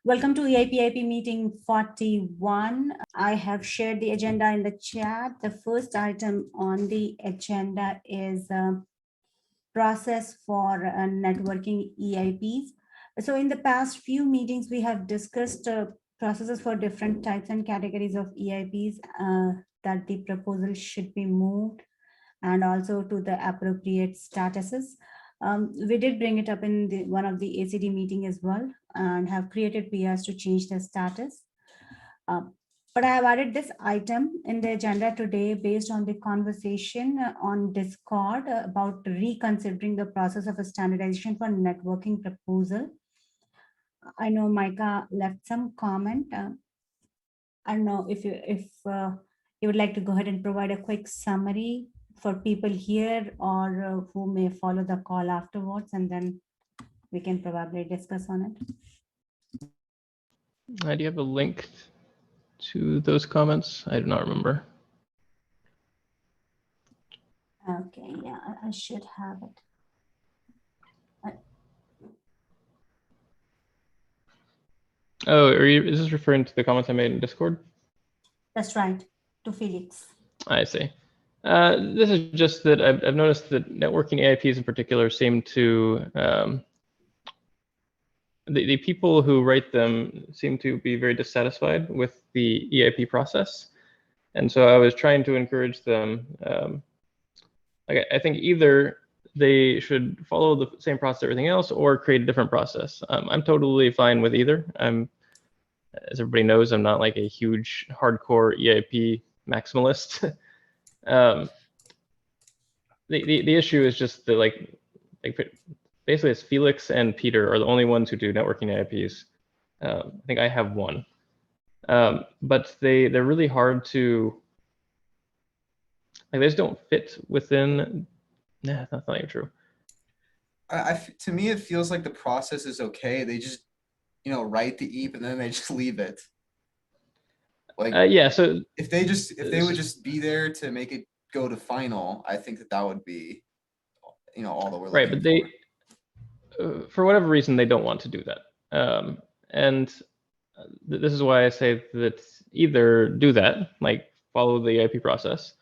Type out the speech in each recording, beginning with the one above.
Welcome to EIPIP meeting 41. I have shared the agenda in the chat. The first item on the agenda is process for networking EIPs. So in the past few meetings, we have discussed processes for different types and categories of EIPs that the proposal should be moved and also to the appropriate statuses. We did bring it up in one of the ACD meeting as well and have created PRs to change the status. But I have added this item in the agenda today based on the conversation on Discord about reconsidering the process of a standardization for networking proposal. I know Micah left some comment. I don't know if you would like to go ahead and provide a quick summary for people here or who may follow the call afterwards, and then we can probably discuss on it. Do you have a link to those comments? I do not remember. Okay, yeah, I should have it. Oh, is this referring to the comments I made in Discord? That's right, to Felix. I see. This is just that I've noticed that networking EIPs in particular seem to, the people who write them seem to be very dissatisfied with the EIP process. And so I was trying to encourage them, I think either they should follow the same process as everything else or create a different process. I'm totally fine with either. As everybody knows, I'm not like a huge hardcore EIP maximalist. The issue is just that like basically it's Felix and Peter are the only ones who do networking EIPs. I think I have one, but they're really hard to, like, they just don't fit within. Nah, that's not even true. To me, it feels like the process is okay. They just, write the EIP and then they just leave it. Like, yeah. So if they would just be there to make it go to final, I think that would be, all that we're looking right. But they, for whatever reason, they don't want to do that. And this is why I say that either do that, like follow the EIP process,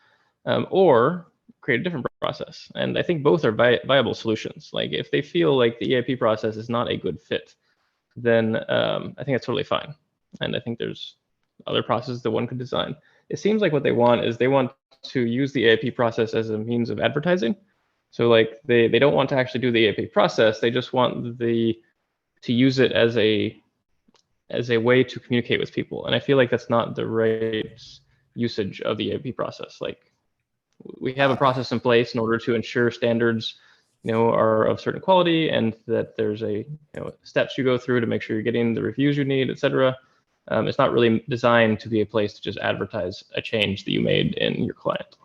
or create a different process. And I think both are viable solutions. Like if they feel like the EIP process is not a good fit, then I think that's totally fine. And I think there's other processes that one could design. It seems like what they want is they want to use the EIP process as a means of advertising. So like they don't want to actually do the EIP process. They just want to use it as a way to communicate with people. And I feel like that's not the right usage of the EIP process. Like we have a process in place in order to ensure standards, are of certain quality, and that there's steps you go through to make sure you're getting the reviews you need, etc. It's not really designed to be a place to just advertise a change that you made in your client.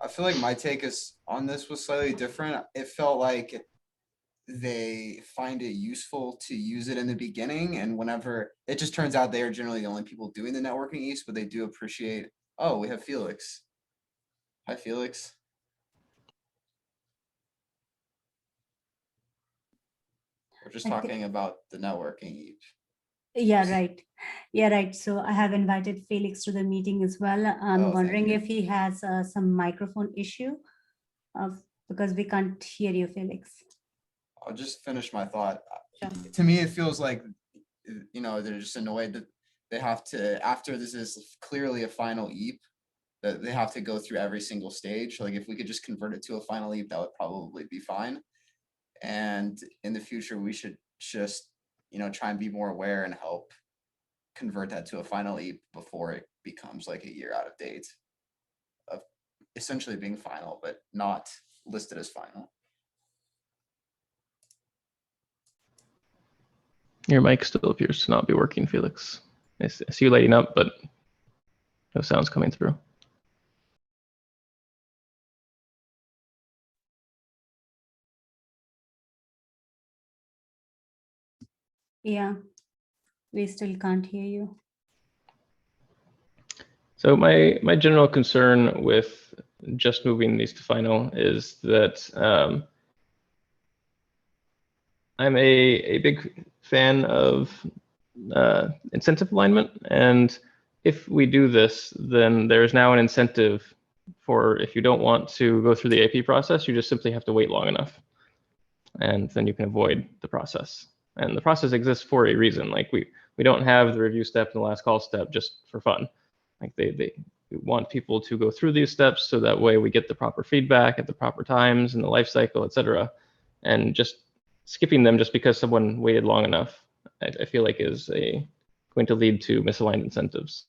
I feel like my take on this was slightly different. It felt like they find it useful to use it in the beginning, and whenever it just turns out they are generally the only people doing the networking East, but they do appreciate, oh, we have Felix. Hi, Felix. We're just talking about the networking East. Yeah, right. Yeah, right. So I have invited Felix to the meeting as well. I'm wondering if he has some microphone issue because we can't hear you, Felix. I'll just finish my thought. Sure. To me, it feels like, they're just annoyed that they have to, after this is clearly a final EIP, that they have to go through every single stage. Like if we could just convert it to a final EIP, that would probably be fine. And in the future, we should just, try and be more aware and help convert that to a final EIP before it becomes like a year out of date of essentially being final, but not listed as final. Your mic still appears to not be working, Felix. I see you lighting up, but no sounds coming through. Yeah, we still can't hear you. So my general concern with just moving these to final is that I'm a big fan of incentive alignment. And if we do this, then there's now an incentive for, if you don't want to go through the EIP process, you just simply have to wait long enough. And then you can avoid the process. And the process exists for a reason. Like we don't have the review step and the last call step just for fun. Like we want people to go through these steps so that way we get the proper feedback at the proper times in the life cycle, et cetera. And just skipping them just because someone waited long enough, I feel like is going to lead to misaligned incentives.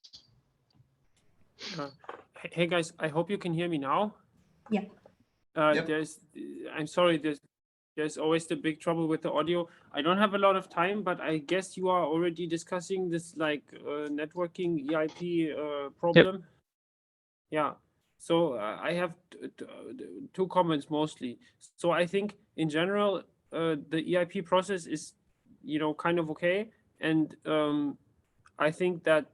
Hey guys, I hope you can hear me now. Yeah. Yep. I'm sorry, there's always the big trouble with the audio. I don't have a lot of time, but I guess you are already discussing this like networking EIP problem. Yep. Yeah. So I have two comments mostly. So I think in general, the EIP process is, kind of okay. And I think that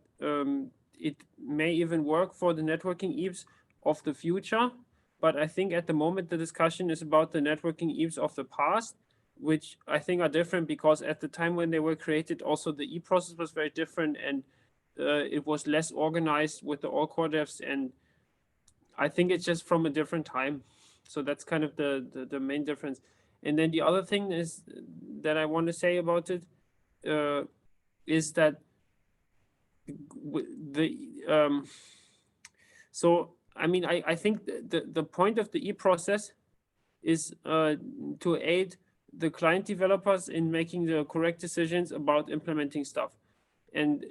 it may even work for the networking EIPs of the future. But I think at the moment, the discussion is about the networking EIPs of the past, which I think are different because at the time when they were created, also the E process was very different and it was less organized with the all core devs. And I think it's just from a different time. So that's kind of the main difference. And then the other thing is that I want to say about it is that so I mean, I think the point of the E process is to aid the client developers in making the correct decisions about implementing stuff. And,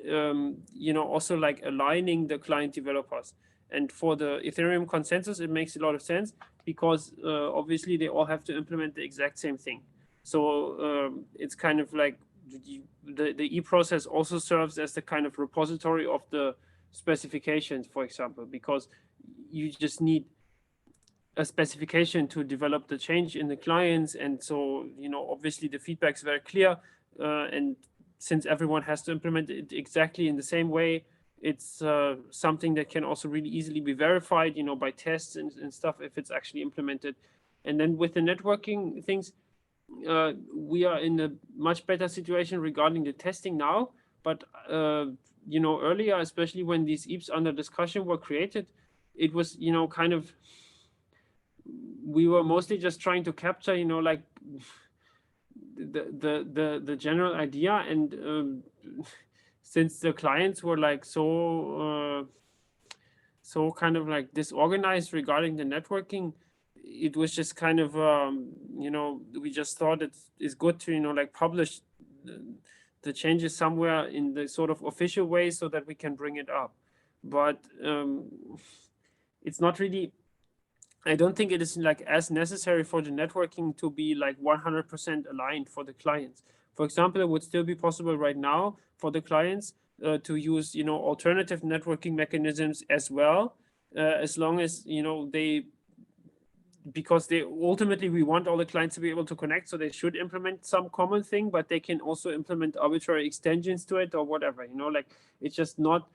also like aligning the client developers. And for the Ethereum consensus, it makes a lot of sense because obviously they all have to implement the exact same thing. So it's kind of like the E process also serves as the kind of repository of the specifications, for example, because you just need a specification to develop the change in the clients. And so, obviously the feedback is very clear. And since everyone has to implement it exactly in the same way, it's something that can also really easily be verified, by tests and stuff if it's actually implemented. And then with the networking things, we are in a much better situation regarding the testing now. But, earlier, especially when these EIPs under discussion were created, it was, kind of, we were mostly just trying to capture, like the general idea. And since the clients were like so kind of like disorganized regarding the networking, it was just kind of, we just thought it's good to, like publish the changes somewhere in the sort of official way so that we can bring it up. But it's not really, I don't think it is like as necessary for the networking to be like 100% aligned for the clients. For example, it would still be possible right now for the clients to use, alternative networking mechanisms as well, as long as, because ultimately we want all the clients to be able to connect, so they should implement some common thing, but they can also implement arbitrary extensions to it or whatever, like it's just not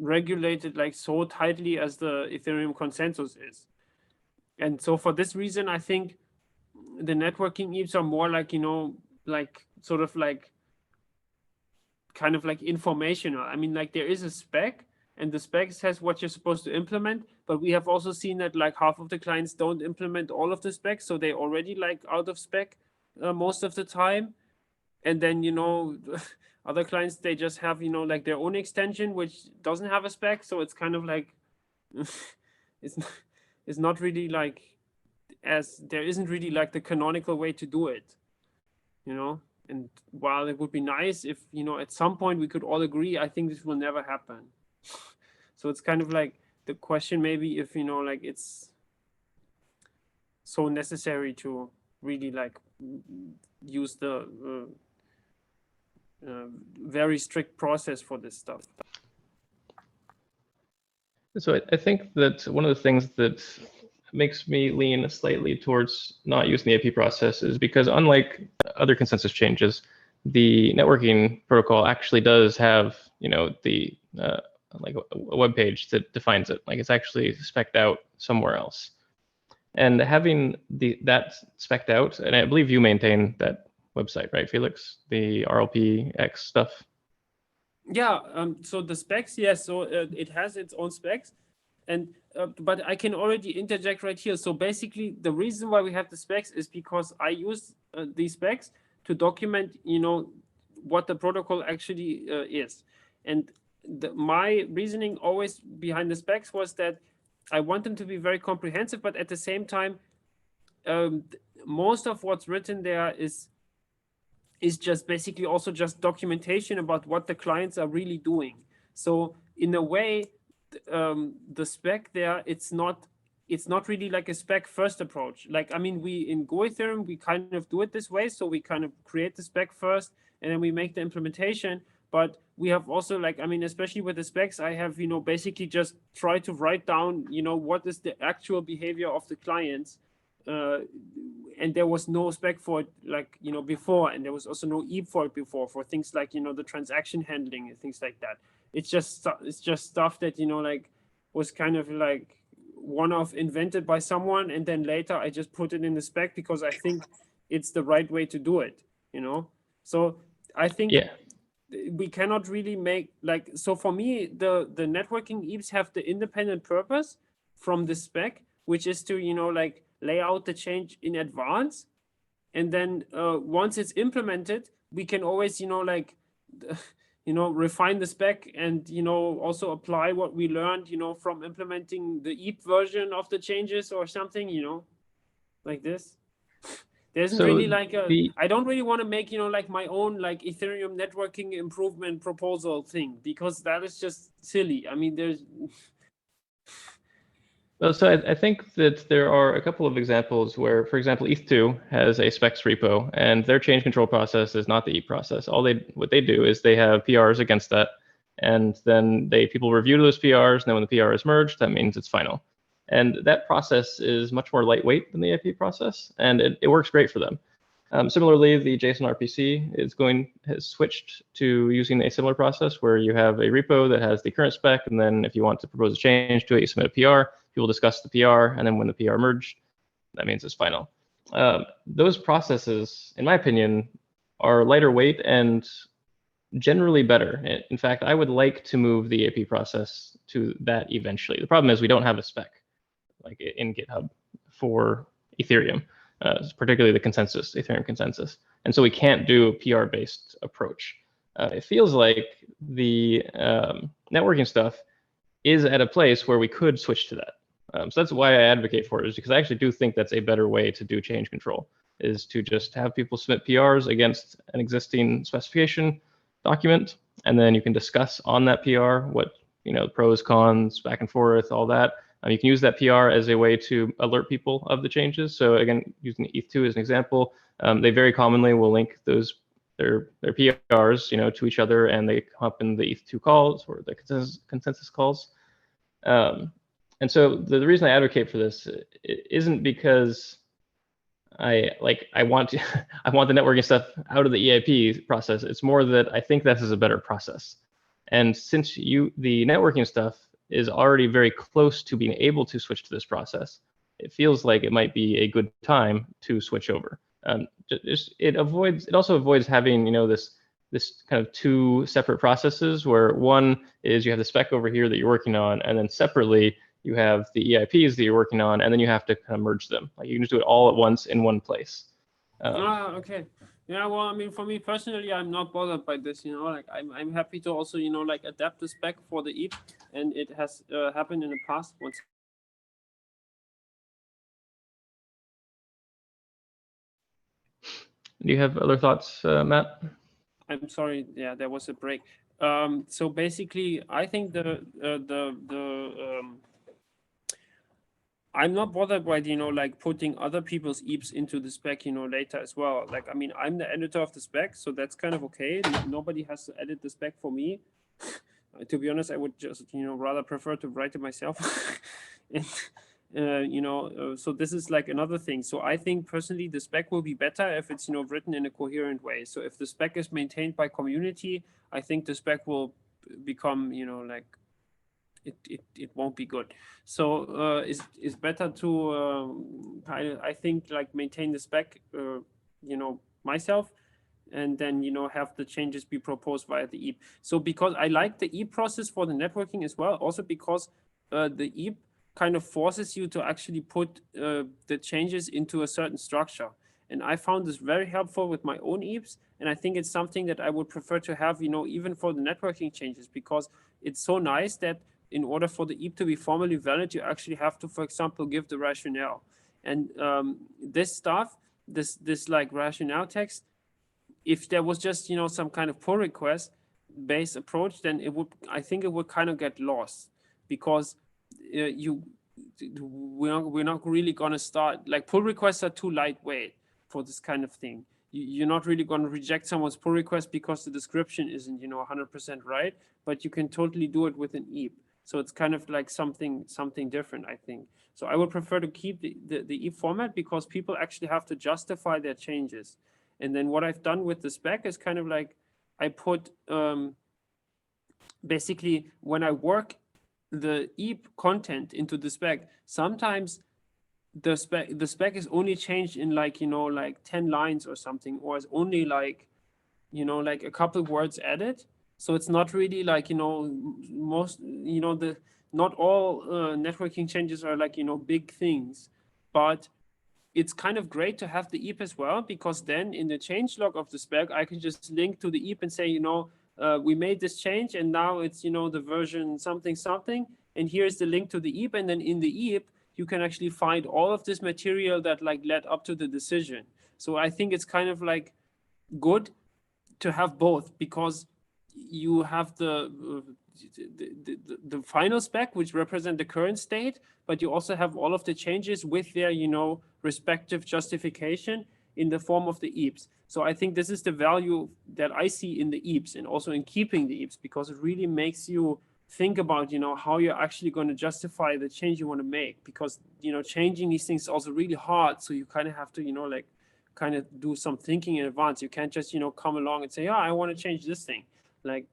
regulated like so tightly as the Ethereum consensus is. And so for this reason, I think the networking EIPs are more like, like sort of like kind of like informational. I mean, like there is a spec and the spec says what you're supposed to implement, but we have also seen that like half of the clients don't implement all of the specs. So they already like out of spec most of the time. And then, other clients, they just have, like their own extension, which doesn't have a spec. So it's kind of like, it's not really like, as there isn't really like the canonical way to do it, and while it would be nice if, at some point we could all agree, I think this will never happen. So it's kind of like the question maybe if, like it's so necessary to really like use the very strict process for this stuff. So I think that one of the things that makes me lean slightly towards not using the EIP process is because unlike other consensus changes, the networking protocol actually does have, the like a web page that defines it. Like it's actually spec'd out somewhere else. And having that spec'd out, and I believe you maintain that website, right, Felix? The RLPX stuff. Yeah, so the specs, yes, so it has its own specs, and but I can already interject right here. So basically, the reason why we have the specs is because I use these specs to document, what the protocol actually is. And my reasoning always behind the specs was that I want them to be very comprehensive, but at the same time, most of what's written there is just basically also just documentation about what the clients are really doing. So in a way, the spec there, it's not really like a spec first approach. Like, I mean, we in Go Ethereum, we kind of do it this way. So we kind of create the spec first and then we make the implementation. But we have also, like, I mean, especially with the specs, I have, basically just try to write down, what is the actual behavior of the clients. And there was no spec for it, like, before, and there was also no EIP for it before, for things like, the transaction handling and things like that. It's just stuff that, like, was kind of like one-off invented by someone, and then later I just put it in the spec because I think it's the right way to do it, So I think we cannot really make, like, so for me, the networking EIPs have the independent purpose from the spec, which is to, like, lay out the change in advance. And then once it's implemented, we can always, like, refine the spec and, also apply what we learned, from implementing the EIP version of the changes or something, like this. There isn't really like I don't really want to make, like my own like Ethereum networking improvement proposal thing, because that is just silly. I mean, there's Well, so I think that there are a couple of examples where, for example, ETH2 has a specs repo, and their change control process is not the EIP process. What they do is they have PRs against that, and then people review those PRs, and then when the PR is merged, that means it's final. And that process is much more lightweight than the EIP process, and it works great for them. Similarly, the JSON RPC has switched to using a similar process where you have a repo that has the current spec, and then if you want to propose a change to it, you submit a PR. People discuss the PR, and then when the PR merged, that means it's final. Those processes, in my opinion, are lighter weight and generally better. In fact, I would like to move the EIP process to that eventually. The problem is we don't have a spec like in GitHub for Ethereum, particularly the consensus, Ethereum consensus. And so we can't do a PR-based approach. It feels like the networking stuff is at a place where we could switch to that. So that's why I advocate for it, is because I actually do think that's a better way to do change control, is to just have people submit PRs against an existing specification document, and then you can discuss on that PR what, pros, cons, back and forth, all that. You can use that PR as a way to alert people of the changes. So again, using ETH2 as an example, they very commonly will link their PRs, to each other, and they come up in the ETH2 calls or the consensus calls. And so the reason I advocate for this isn't because I want the networking stuff out of the EIP process. It's more that I think this is a better process. And since the networking stuff is already very close to being able to switch to this process, it feels like it might be a good time to switch over. It also avoids having, this kind of two separate processes, where one is you have the spec over here that you're working on, and then separately you have the EIPs that you're working on, and then you have to kind of merge them. Like, you can just do it all at once in one place. Okay. Yeah, well, I mean, for me personally, I'm not bothered by this, like I'm happy to also, like adapt the spec for the EIP, and it has happened in the past once. Do you have other thoughts, Matt? I'm sorry. Yeah, there was a break. So basically, I think I'm not bothered by, like putting other people's EIPs into the spec, later as well. Like, I mean, I'm the editor of the spec, so that's kind of okay. Nobody has to edit the spec for me. To be honest, I would just, rather prefer to write it myself. And, so this is like another thing. So I think personally, the spec will be better if it's, written in a coherent way. So if the spec is maintained by community, I think the spec will become, like, it won't be good. So it's better to I think, like, maintain the spec myself, and then, you know, have the changes be proposed via the EIP. So because I like the EIP process for the networking as well, also because the EIP kind of forces you to actually put the changes into a certain structure. And I found this very helpful with my own EIPs. And I think it's something that I would prefer to have, you know, even for the networking changes, because it's so nice that in order for the EIP to be formally valid, you actually have to, for example, give the rationale. And this stuff, this like rationale text, if there was just, you know, some kind of pull request based approach, then it would, I think it would kind of get lost, because we're not really going to start, like, pull requests are too lightweight for this kind of thing. You're not really going to reject someone's pull request because the description isn't, you know, 100% right, but you can totally do it with an EIP. So it's kind of like something different, I think. So I would prefer to keep the EIP format, because people actually have to justify their changes. And then what I've done with the spec is kind of like, I put basically, when I work the EIP content into the spec, sometimes the spec is only changed in, like, you know, like 10 lines or something, or is only like, you know, like a couple words added. So it's not really like, you know, most, you know, not all networking changes are like, you know, big things, but it's kind of great to have the EIP as well, because then in the change log of the spec, I can just link to the EIP and say, you know, we made this change and now it's, you know, the version something, and here's the link to the EIP. And then in the EIP, you can actually find all of this material that like led up to the decision. So I think it's kind of like good to have both, because you have the final spec, which represent the current state, but you also have all of the changes with their, you know, respective justification in the form of the EIPs. So I think this is the value that I see in the EIPs, and also in keeping the EIPs, because it really makes you think about, you know, how you're actually going to justify the change you want to make, because, you know, changing these things is also really hard. So you kind of have to, you know, like kind of do some thinking in advance. You can't just, you know, come along and say, yeah, I want to change this thing. Like,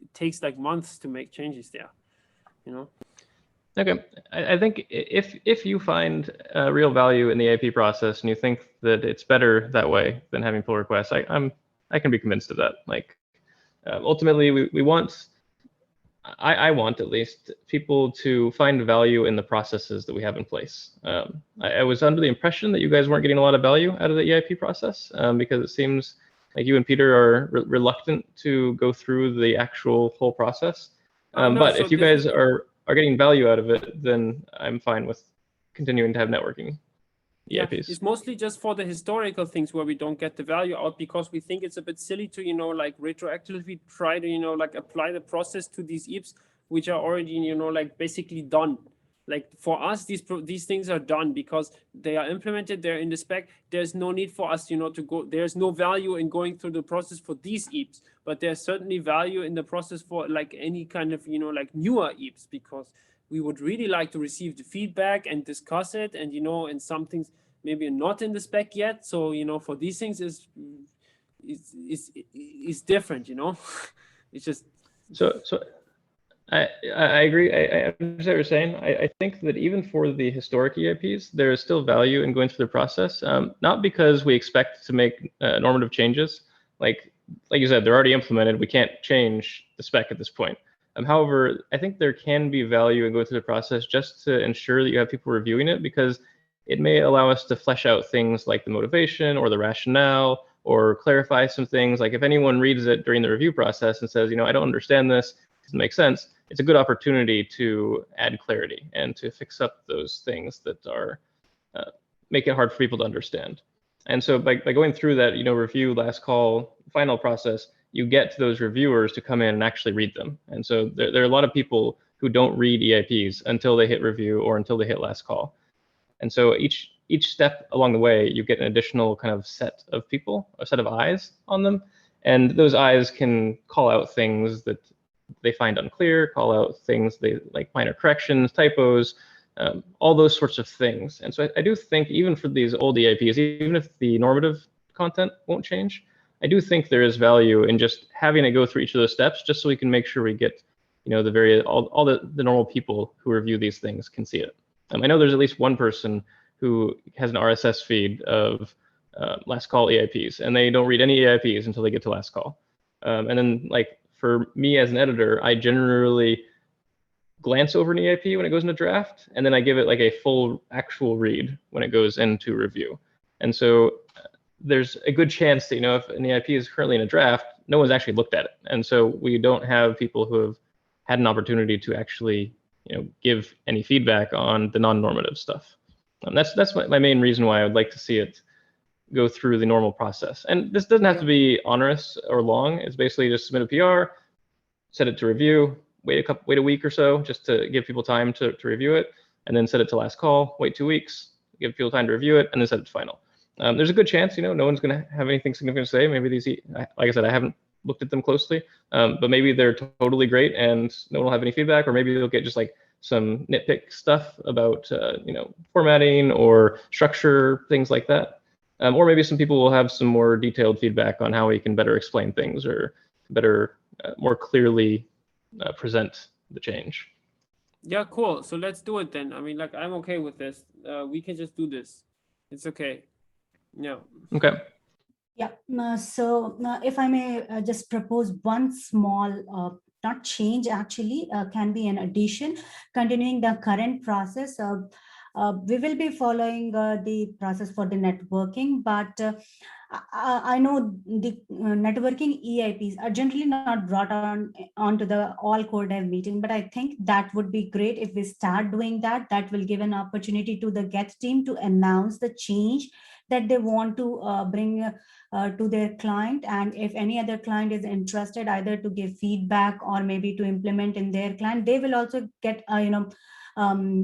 it takes like months to make changes there, you know? Okay, I think if you find real value in the EIP process and you think that it's better that way than having pull requests, I can be convinced of that. Like, ultimately, we want, I want at least, people to find value in the processes that we have in place. I was under the impression that you guys weren't getting a lot of value out of the EIP process, because it seems like you and Peter are reluctant to go through the actual whole process. No, but so if you this guys are getting value out of it, then I'm fine with continuing to have networking EIPs. It's mostly just for the historical things where we don't get the value out, because we think it's a bit silly to, you know, like retroactively try to, you know, like apply the process to these EIPs, which are already, you know, like basically done. Like for us, these things are done because they are implemented, they're in the spec. There's no need for us, you know, to go, there's no value in going through the process for these EIPs, but there's certainly value in the process for like any kind of, you know, like newer EIPs, because we would really like to receive the feedback and discuss it. And, you know, and some things maybe are not in the spec yet. So, you know, for these things is different, you know, it's just. So I agree. I understand what you're saying. I think that even for the historic EIPs, there is still value in going through the process. Not because we expect to make normative changes. Like you said, they're already implemented. We can't change the spec at this point. However, I think there can be value in going through the process just to ensure that you have people reviewing it, because it may allow us to flesh out things like the motivation or the rationale, or clarify some things. Like if anyone reads it during the review process and says, you know, I don't understand this, it doesn't make sense, it's a good opportunity to add clarity and to fix up those things that are make it hard for people to understand. And so by going through that, you know, review, last call, final process, you get to those reviewers to come in and actually read them. And so there are a lot of people who don't read EIPs until they hit review or until they hit last call. And so each step along the way, you get an additional kind of set of people, a set of eyes on them. And those eyes can call out things that they find unclear, call out things they like, minor corrections, typos, all those sorts of things. And so I do think even for these old EIPs, even if the normative content won't change, I do think there is value in just having it go through each of those steps, just so we can make sure we get, you know, all the normal people who review these things can see it. I know there's at least one person who has an RSS feed of last call EIPs, and they don't read any EIPs until they get to last call. And then like for me as an editor, I generally glance over an EIP when it goes into draft, and then I give it like a full actual read when it goes into review. And so there's a good chance that, you know, if an EIP is currently in a draft, no one's actually looked at it. And so we don't have people who have had an opportunity to actually, you know, give any feedback on the non-normative stuff. That's my main reason why I would like to see it go through the normal process. And this doesn't have to be onerous or long. It's basically just submit a PR, set it to review, wait a week or so just to give people time to review it, and then set it to last call, wait 2 weeks, give people time to review it, and then set it to final. There's a good chance, you know, no one's going to have anything significant to say. Maybe these, like I said, I haven't looked at them closely, but maybe they're totally great and no one will have any feedback, or maybe they'll get just like some nitpick stuff about, you know, formatting or structure, things like that. Or maybe some people will have some more detailed feedback on how we can better explain things or better, more clearly present the change. Yeah, cool. So let's do it then. I mean, like, I'm okay with this. We can just do this. It's okay. Yeah. Okay. Yeah, so if I may just propose one small, not change actually, can be an addition, continuing the current process. We will be following the process for the networking, but I know the networking EIPs are generally not brought onto the all core dev meeting, but I think that would be great if we start doing that. That will give an opportunity to the Get team to announce the change that they want to bring to their client, and if any other client is interested either to give feedback or maybe to implement in their client, they will also get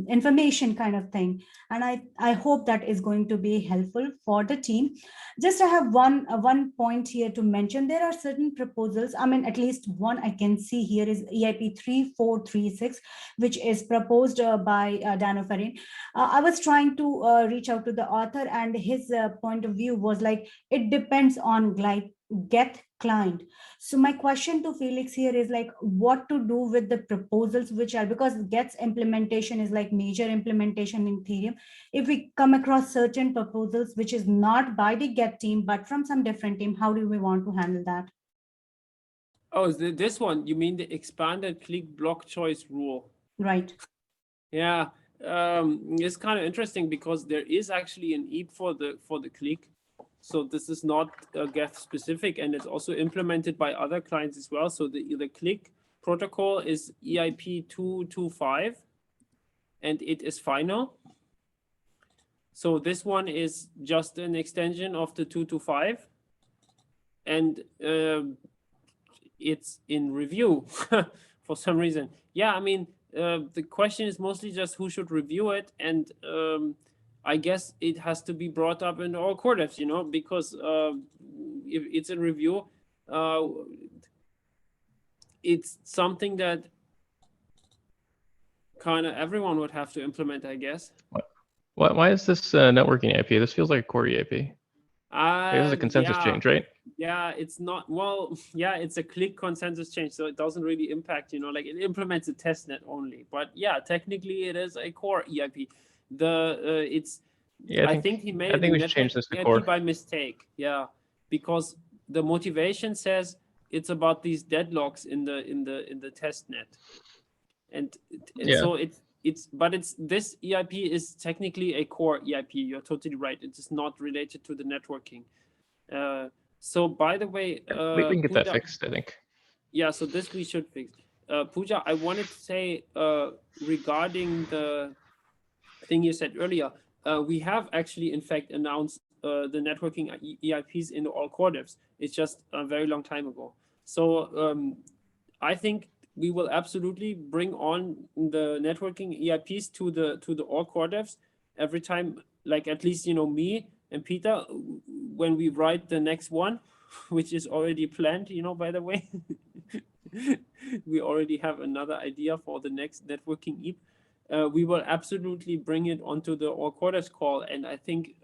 information kind of thing. And I hope that is going to be helpful for the team. Just I have one point here to mention. There are certain proposals, I mean, at least one I can see here is EIP 3436, which is proposed by Dano Farin. I was trying to reach out to the author, and his point of view was like, it depends on Get client. So my question to Felix here is like, what to do with the proposals which are, because Get's implementation is like major implementation in Ethereum. If we come across certain proposals which is not by the Get team but from some different team, how do we want to handle that? Oh, is this one? You mean the expanded click block choice rule? Right. Yeah. It's kind of interesting because there is actually an EIP for the click. So this is not Get specific, and it's also implemented by other clients as well. So the click protocol is EIP 225, and it is final. So this one is just an extension of the 225, and it's in review for some reason. Yeah, I mean, the question is mostly just who should review it, and I guess it has to be brought up in all core devs, you know, because if it's in review, it's something that kind of everyone would have to implement, I guess. Why is this networking EIP? This feels like a core EIP. This is a consensus change, right? Yeah, it's not, well, yeah, it's a click consensus change, so it doesn't really impact, you know, like it implements a testnet only. But yeah, technically it is a core EIP. I think he made we should change this to core by mistake. Yeah, because the motivation says it's about these deadlocks in the testnet, and yeah. So this EIP is technically a core EIP. You're totally right. It is not related to the networking. So by the way, we can get that fixed, I think. Yeah, so this we should fix. Pooja, I wanted to say regarding the thing you said earlier, we have actually in fact announced the networking EIPs in all core devs. It's just a very long time ago. So I think we will absolutely bring on the networking EIPs to the all core devs every time, like at least, you know, me and Peter, when we write the next one, which is already planned, you know, by the way, we already have another idea for the next networking EIP. We will absolutely bring it onto the all core devs call. And I think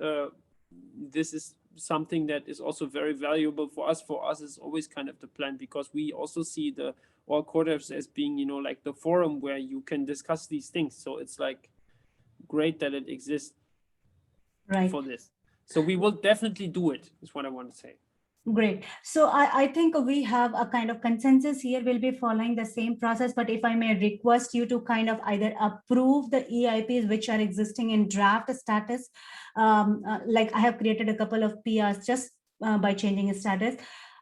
this is something that is also very valuable for us. For us, it's always kind of the plan, because we also see the all core devs as being, you know, like the forum where you can discuss these things. So it's like great that it exists for this. So we will definitely do it, is what I want to say. Great. So I think we have a kind of consensus here. We'll be following the same process, but if I may request you to kind of either approve the EIPs which are existing in draft status, like I have created a couple of PRs just by changing status.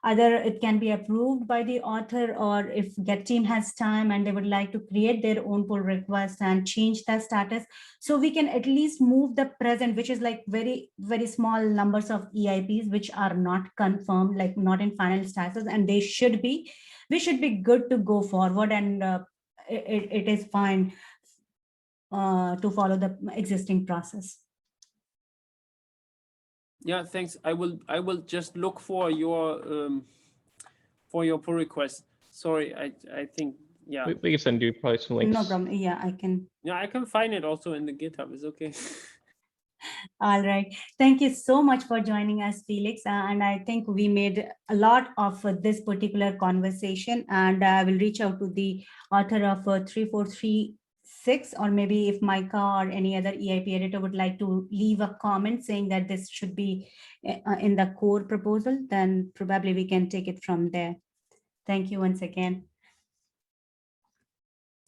Either it can be approved by the author, or if Get team has time and they would like to create their own pull request and change the status, so we can at least move the present, which is like very, very small numbers of EIPs, which are not confirmed, like not in final status, and we should be good to go forward, and it is fine to follow the existing process. Yeah, thanks. I will just look for your pull request. Sorry, I think, yeah. We can send you probably some links. No problem. Yeah, I can. Yeah, I can find it also in the GitHub. It's okay. All right. Thank you so much for joining us, Felix. And I think we made a lot of this particular conversation, and I will reach out to the author of 3436, or maybe if Micah or any other EIP editor would like to leave a comment saying that this should be in the core proposal, then probably we can take it from there. Thank you once again.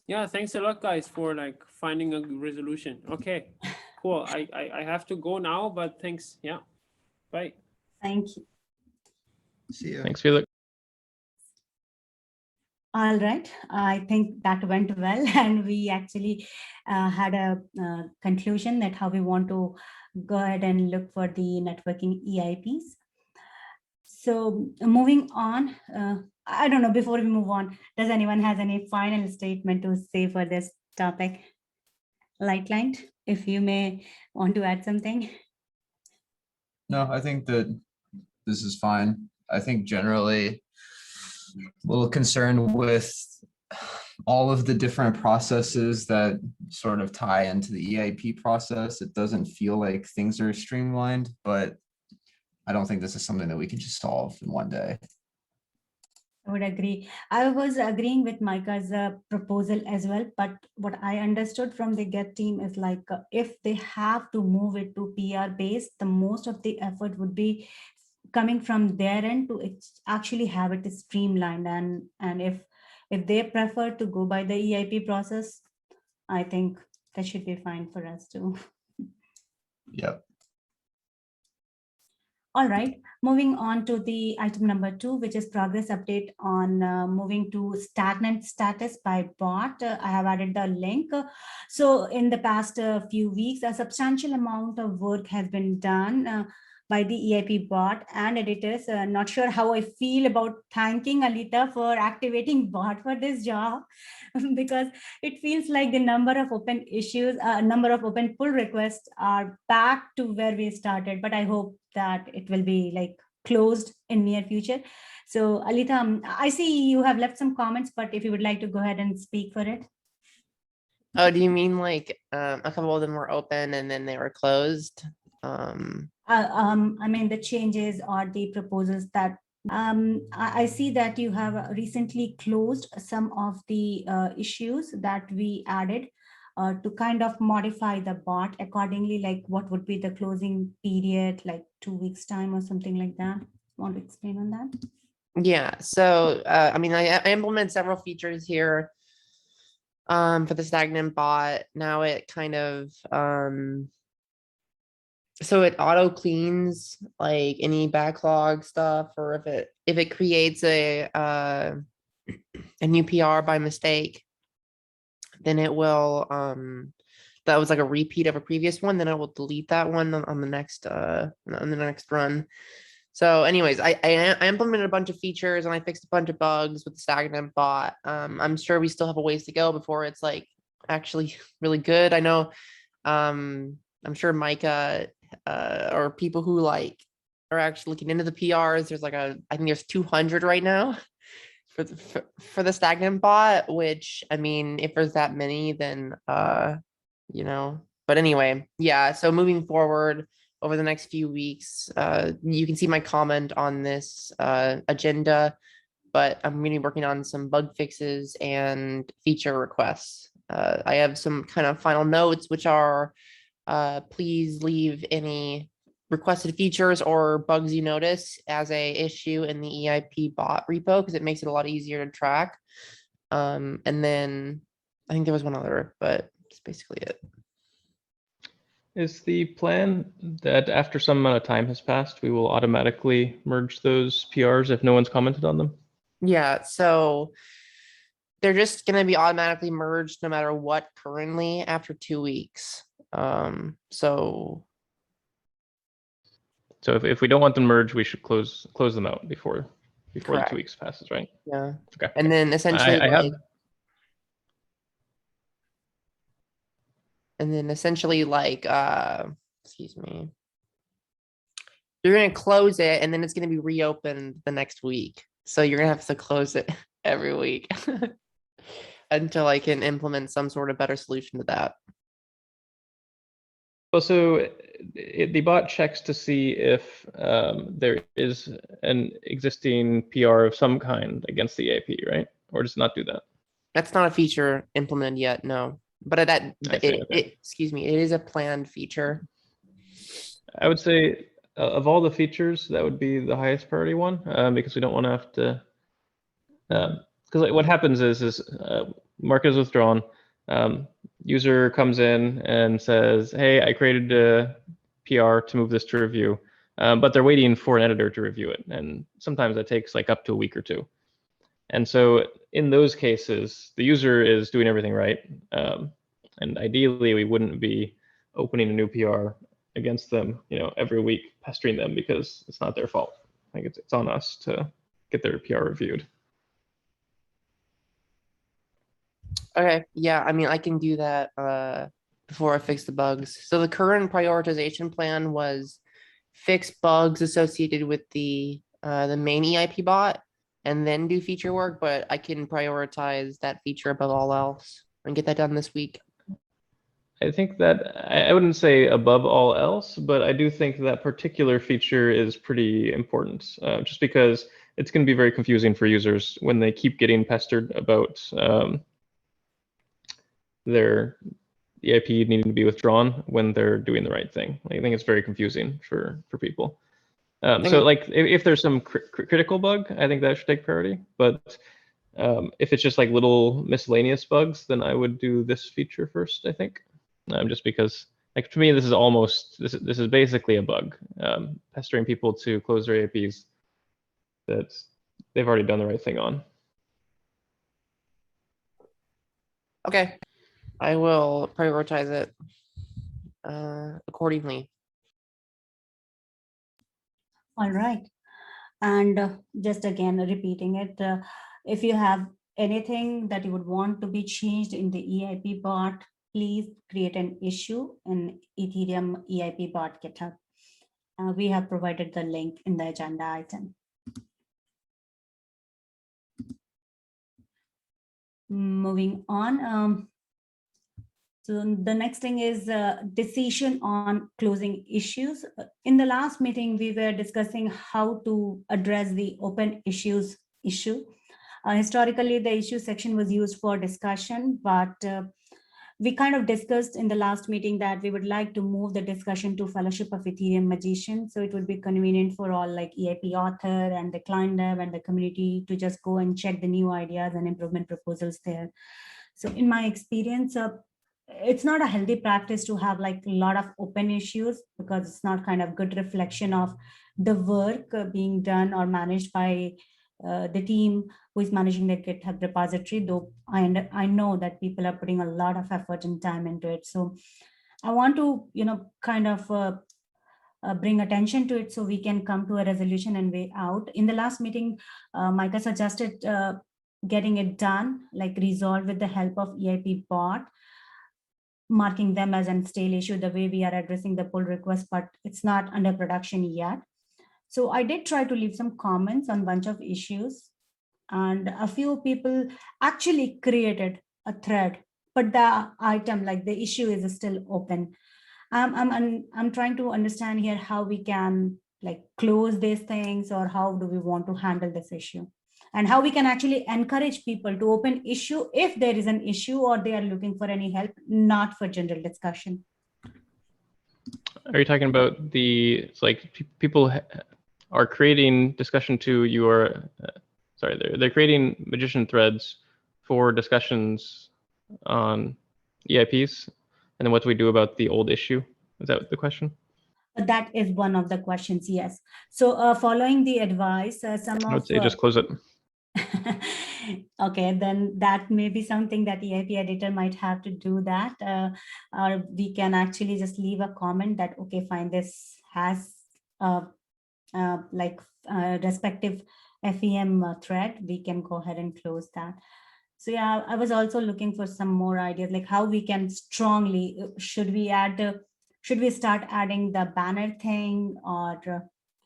Yeah, thanks a lot, guys, for like finding a resolution. Okay, cool. I have to go now, but thanks. Yeah, bye. Thank you. See you. Thanks, Felix. All right, I think that went well, and we actually had a conclusion that how we want to go ahead and look for the networking EIPs. So moving on, I don't know, before we move on, does anyone has any final statement to say for this topic? Lightline, if you may want to add something. No, I think that this is fine. I think generally a little concerned with all of the different processes that sort of tie into the EIP process. It doesn't feel like things are streamlined, but I don't think this is something that we can just solve in one day. I would agree. I was agreeing with Micah's proposal as well, but what I understood from the Get team is like, if they have to move it to PR based, the most of the effort would be coming from their end to actually have it streamlined. And if they prefer to go by the EIP process, I think that should be fine for us too. Yep. All right, moving on to the item number 2, which is progress update on moving to stagnant status by bot. I have added the link. So in the past few weeks, a substantial amount of work has been done by the EIP bot and editors. Not sure how I feel about thanking Alita for activating bot for this job, because it feels like the number of open issues, number of open pull requests are back to where we started, but I hope that it will be like closed in near future. So Alita, I see you have left some comments, but if you would like to go ahead and speak for it. Oh, do you mean like a couple of them were open and then they were closed? I mean the changes or the proposals that I see that you have recently closed some of the issues that we added to kind of modify the bot accordingly, like what would be the closing period, like 2 weeks time or something like that. Want to explain on that? Yeah, so I mean, I implemented several features here for the stagnant bot. Now it kind of so it auto cleans like any backlog stuff, or if it creates a new PR by mistake, then it will that was like a repeat of a previous one, then I will delete that one on the next run. So anyways, I implemented a bunch of features and I fixed a bunch of bugs with the stagnant bot. I'm sure we still have a ways to go before it's like actually really good. I know I'm sure Micah or people who like are actually looking into the PRs, there's like I think there's 200 right now for the stagnant bot, which I mean, if there's that many, then you know, but anyway, yeah. So moving forward over the next few weeks, you can see my comment on this agenda, but I'm really working on some bug fixes and feature requests. I have some kind of final notes, which are please leave any requested features or bugs you notice as a issue in the EIP bot repo, because it makes it a lot easier to track. And then I think there was one other, but it's basically it. Is the plan that after some amount of time has passed, we will automatically merge those PRs if no one's commented on them? Yeah, so they're just gonna be automatically merged no matter what currently after 2 weeks. So if we don't want them merged, we should close them out before the Correct. 2 weeks passes, right? yeah, Okay. and then essentially I have. like, and then essentially like, excuse me, you're gonna close it and then it's gonna be reopened the next week. So you're gonna have to close it every week until I can implement some sort of better solution to that. Also, the bot checks to see if there is an existing PR of some kind against the EIP, right? Or does it not do that? That's not a feature implemented yet, no. But that I see, okay. excuse me, it is a planned feature. I would say of all the features, that would be the highest priority one, because we don't want to have to. Because like what happens is market is withdrawn. User comes in and says, "Hey, I created a PR to move this to review," but they're waiting for an editor to review it, and sometimes that takes like up to a week or two. And so in those cases, the user is doing everything right, and ideally we wouldn't be opening a new PR against them, every week, pestering them because it's not their fault. I think it's on us to get their PR reviewed. Okay, yeah, I mean, I can do that before I fix the bugs. So the current prioritization plan was fix bugs associated with the main EIP bot and then do feature work, but I can prioritize that feature above all else and get that done this week. I think that I wouldn't say above all else, but I do think that particular feature is pretty important, just because it's going to be very confusing for users when they keep getting pestered about their EIP needing to be withdrawn when they're doing the right thing. I think it's very confusing for people. So like if there's some critical bug, I think that should take priority. But if it's just like little miscellaneous bugs, then I would do this feature first, I think. Just because, like, to me, this is basically a bug, pestering people to close their EIPs that they've already done the right thing on. Okay, I will prioritize it accordingly. All right. And just again, repeating it, if you have anything that you would want to be changed in the EIP bot, please create an issue in Ethereum EIP bot GitHub. We have provided the link in the agenda item. Moving on. So the next thing is decision on closing issues. In the last meeting, we were discussing how to address the open issues issue. Historically, the issue section was used for discussion, but we kind of discussed in the last meeting that we would like to move the discussion to Fellowship of Ethereum Magicians. So it would be convenient for all like EIP author and the client dev and the community to just go and check the new ideas and improvement proposals there. So in my experience, it's not a healthy practice to have like a lot of open issues because it's not kind of good reflection of the work being done or managed by the team who is managing the GitHub repository, though I know that people are putting a lot of effort and time into it. So I want to, kind of bring attention to it so we can come to a resolution and way out. In the last meeting, Micah suggested getting it done, like resolved with the help of EIP bot, marking them as an stale issue the way we are addressing the pull request, but it's not under production yet. So I did try to leave some comments on a bunch of issues, and a few people actually created a thread, but the item, like the issue, is still open. I'm trying to understand here how we can like close these things, or how do we want to handle this issue, and how we can actually encourage people to open issue if there is an issue or they are looking for any help, not for general discussion. Are you talking about it's like people are creating discussion to your, sorry, they're creating magician threads for discussions on EIPs, and then what do we do about the old issue? Is that the question? That is one of the questions, yes. So following the advice, some I would of say just close it. okay, then that may be something that EIP editor might have to do that, or we can actually just leave a comment that, okay, fine, this has respective FEM thread, we can go ahead and close that. So yeah, I was also looking for some more ideas, like how we can strongly, should we start adding the banner thing, or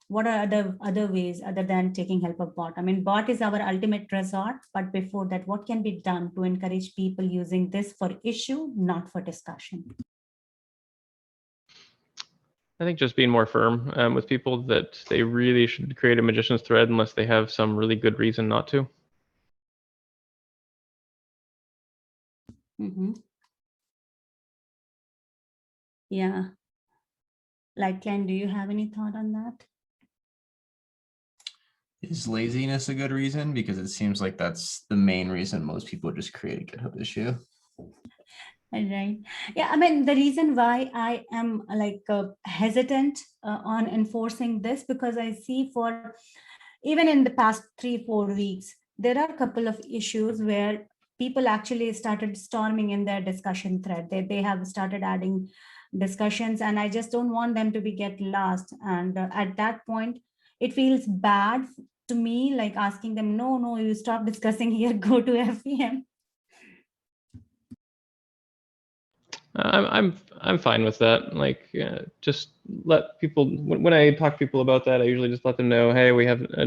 what are other ways other than taking help of bot? I mean, bot is our ultimate resort, but before that, what can be done to encourage people using this for issue, not for discussion? I think just being more firm with people that they really should create a magician's thread unless they have some really good reason not to. Yeah. Like, Ken, do you have any thought on that? Is laziness a good reason? Because it seems like that's the main reason most people just create a GitHub issue. Right. Yeah, I mean, the reason why I am hesitant on enforcing this, because I see for even in the past 3-4 weeks, there are a couple of issues where people actually started storming in their discussion thread. They have started adding discussions, and I just don't want them to get lost. And at that point, it feels bad to me, like asking them, no, you stop discussing here, go to FEM. I'm fine with that. Like, just let people, when I talk to people about that, I usually just let them know, hey, we're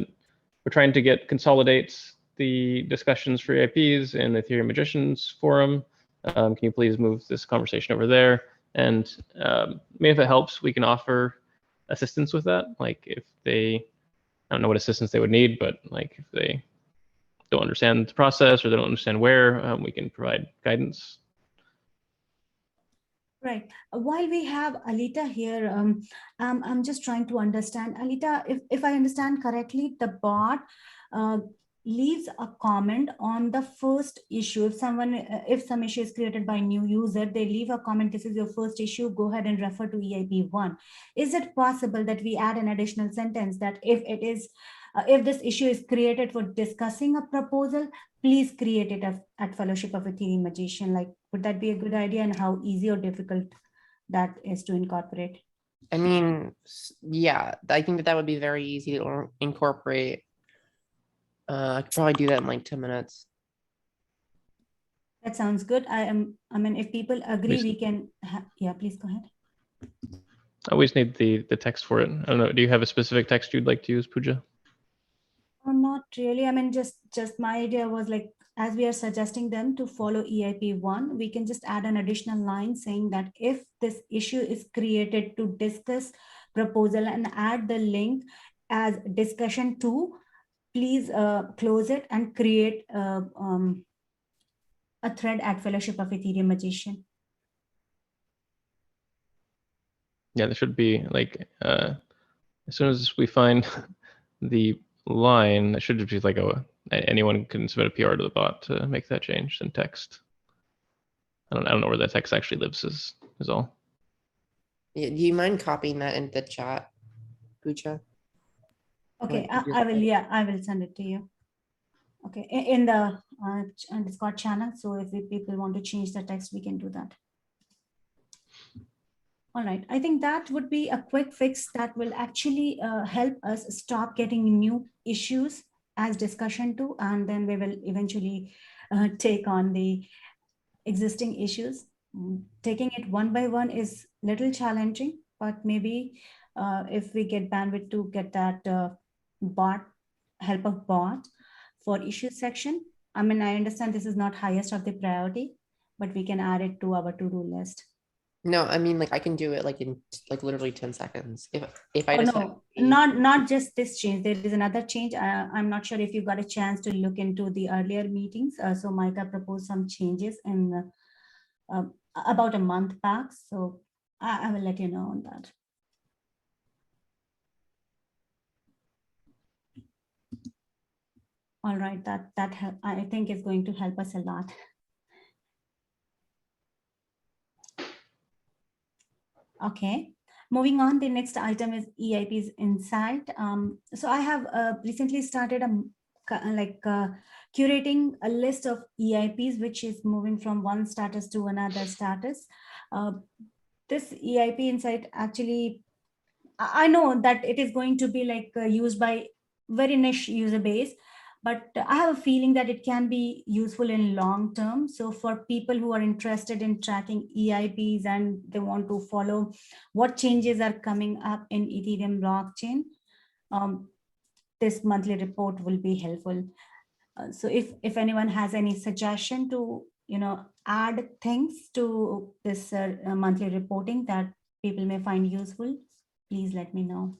trying to consolidate the discussions for EIPs in the Ethereum Magicians forum. Can you please move this conversation over there? And maybe if it helps, we can offer assistance with that. Like if I don't know what assistance they would need, but like if they don't understand the process or they don't understand where, we can provide guidance. Right. While we have Alita here, I'm just trying to understand. Alita, if I understand correctly, the bot leaves a comment on the first issue. If some issue is created by a new user, they leave a comment, this is your first issue, go ahead and refer to EIP1. Is it possible that we add an additional sentence that if this issue is created for discussing a proposal, please create it at Fellowship of Ethereum Magician? Like, would that be a good idea, and how easy or difficult that is to incorporate? I mean, yeah, I think that would be very easy to incorporate. I could probably do that in like 10 minutes. That sounds good. I mean, if people agree, we can, yeah, please go ahead. I always need the text for it. I don't know. Do you have a specific text you'd like to use, Pooja? Oh, not really. I mean, just my idea was like, as we are suggesting them to follow EIP1, we can just add an additional line saying that if this issue is created to discuss proposal, and add the link as discussion 2, please close it and create a thread at Fellowship of Ethereum Magician. Yeah, there should be like, as soon as we find the line, it should just be like anyone can submit a PR to the bot to make that change in text. I don't know where that text actually lives is all. Yeah, do you mind copying that into the chat, Pooja? Okay, I will. Yeah, I will send it to you. Okay, in the Discord channel. So if people want to change the text, we can do that. All right, I think that would be a quick fix that will actually help us stop getting new issues as discussion 2, and then we will eventually take on the existing issues. Taking it one by one is little challenging, but maybe if we get bandwidth to get that help of bot for issue section. I mean, I understand this is not highest of the priority, but we can add it to our to-do list. No, I mean, like I can do it like in like literally 10 seconds. If I Oh, decide no, not just this change. There is another change. I'm not sure if you got a chance to look into the earlier meetings. So Micah proposed some changes in about a month back. So I will let you know on that. All right, I think is going to help us a lot. Okay, moving on, the next item is EIP's Insight. So I have recently started curating a list of EIPs, which is moving from one status to another status. This EIP Insight actually, I know that it is going to be used by very niche user base, but I have a feeling that it can be useful in long term. So for people who are interested in tracking EIPs and they want to follow what changes are coming up in Ethereum blockchain, this monthly report will be helpful. So if anyone has any suggestion to add things to this monthly reporting that people may find useful, please let me know.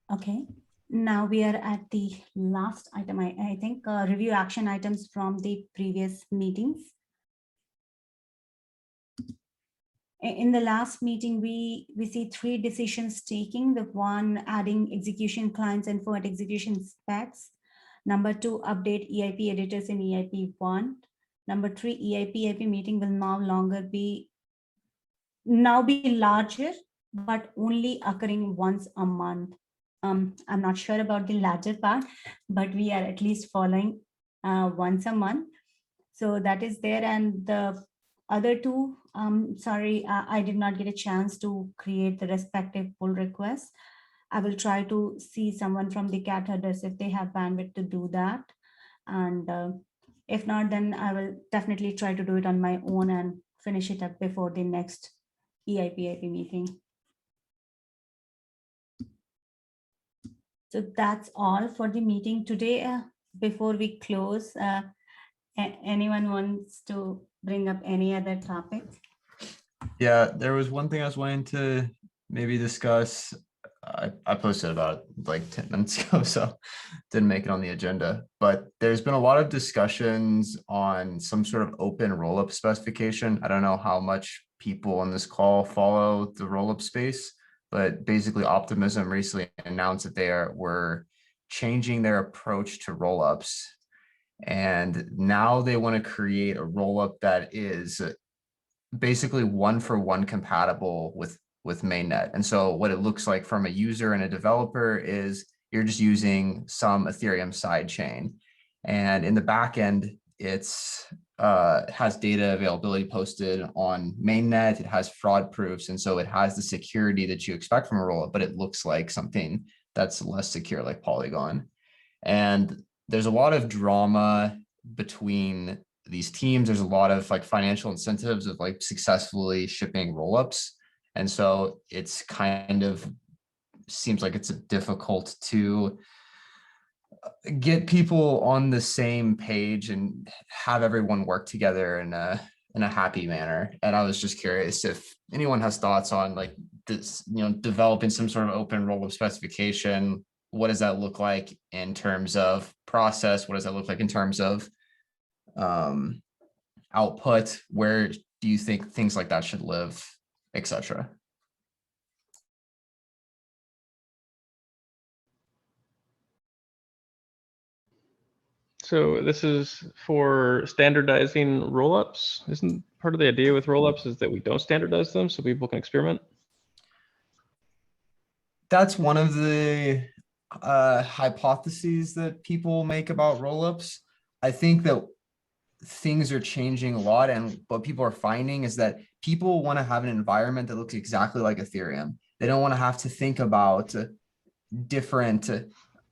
Okay, now we are at the last item, I think, review action items from the previous meetings. In the last meeting, we see 3 decisions taking. The one, adding execution clients and forward execution specs. Number 2, update EIP editors in EIP1. Number 3, EIP meeting will now be larger, but only occurring once a month. I'm not sure about the latter part, but we are at least following once a month. So that is there. And the other 2, sorry, I did not get a chance to create the respective pull requests. I will try to see someone from the cat herders if they have bandwidth to do that. And if not, then I will definitely try to do it on my own and finish it up before the next EIPIP meeting. So that's all for the meeting today. Before we close, anyone wants to bring up any other topic? Yeah, there was one thing I was wanting to maybe discuss. I posted about like 10 minutes ago, so didn't make it on the agenda. But there's been a lot of discussions on some sort of open rollup specification. I don't know how much people on this call follow the rollup space, but basically Optimism recently announced that were changing their approach to rollups. And now they want to create a rollup that is basically 1-for-1 compatible with mainnet. And so what it looks like from a user and a developer is you're just using some Ethereum sidechain. And in the back end, it's has data availability posted on mainnet. It has fraud proofs. And so it has the security that you expect from a rollup, but it looks like something that's less secure, like Polygon. And there's a lot of drama between these teams. There's a lot of like financial incentives of like successfully shipping rollups. And so it's kind of seems like it's difficult to get people on the same page and have everyone work together in a happy manner. And I was just curious if anyone has thoughts on like this, developing some sort of open rollup specification. What does that look like in terms of process? What does that look like in terms of output? Where do you think things like that should live, etc.? So this is for standardizing rollups. Isn't part of the idea with rollups is that we don't standardize them so people can experiment? That's one of the hypotheses that people make about rollups. I think that things are changing a lot, and what people are finding is that people want to have an environment that looks exactly like Ethereum. They don't want to have to think about different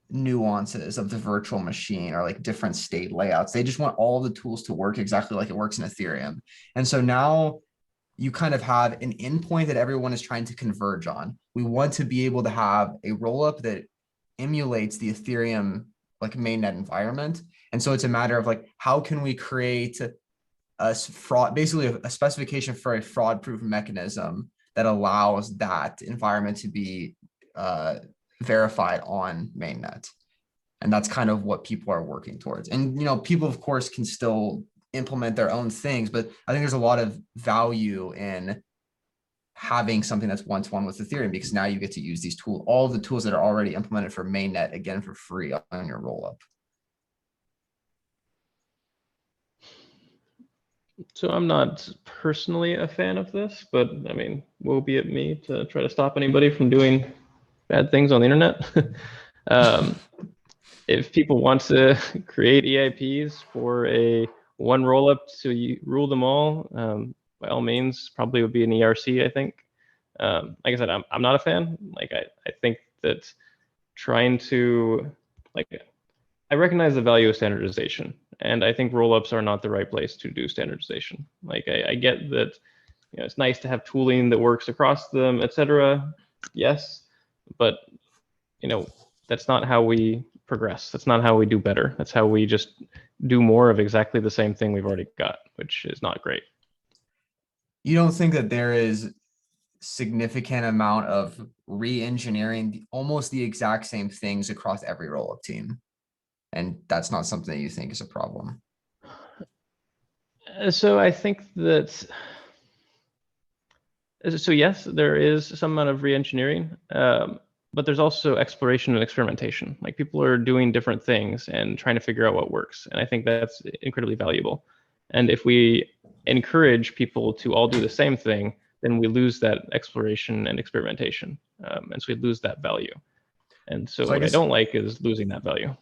nuances of the virtual machine or like different state layouts. They just want all the tools to work exactly like it works in Ethereum. And so now you kind of have an endpoint that everyone is trying to converge on. We want to be able to have a rollup that emulates the Ethereum like mainnet environment. And so it's a matter of like, how can we create a fraud, basically a specification for a fraud proof mechanism that allows that environment to be verified on mainnet. And that's kind of what people are working towards. And, people of course can still implement their own things, but I think there's a lot of value in having something that's one-to-one with Ethereum, because now you get to use these tools, all of the tools that are already implemented for mainnet, again, for free on your rollup. So I'm not personally a fan of this, but I mean, woe be it me to try to stop anybody from doing bad things on the internet. If people want to create EIPs for a one rollup to rule them all, by all means, probably would be an ERC, I think. Like I said, I'm not a fan. Like I think that trying to, like, I recognize the value of standardization, and I think rollups are not the right place to do standardization. Like I get that, you know, it's nice to have tooling that works across them, etc. Yes, but you know, that's not how we progress. That's not how we do better. That's how we just do more of exactly the same thing we've already got, which is not great. You don't think that there is significant amount of re-engineering almost the exact same things across every rollup team, and that's not something that you think is a problem? So I think that, so yes, there is some amount of re-engineering, but there's also exploration and experimentation. Like people are doing different things and trying to figure out what works. And I think that's incredibly valuable. And if we encourage people to all do the same thing, then we lose that exploration and experimentation. And so we lose that value. And so what I don't like is losing that value.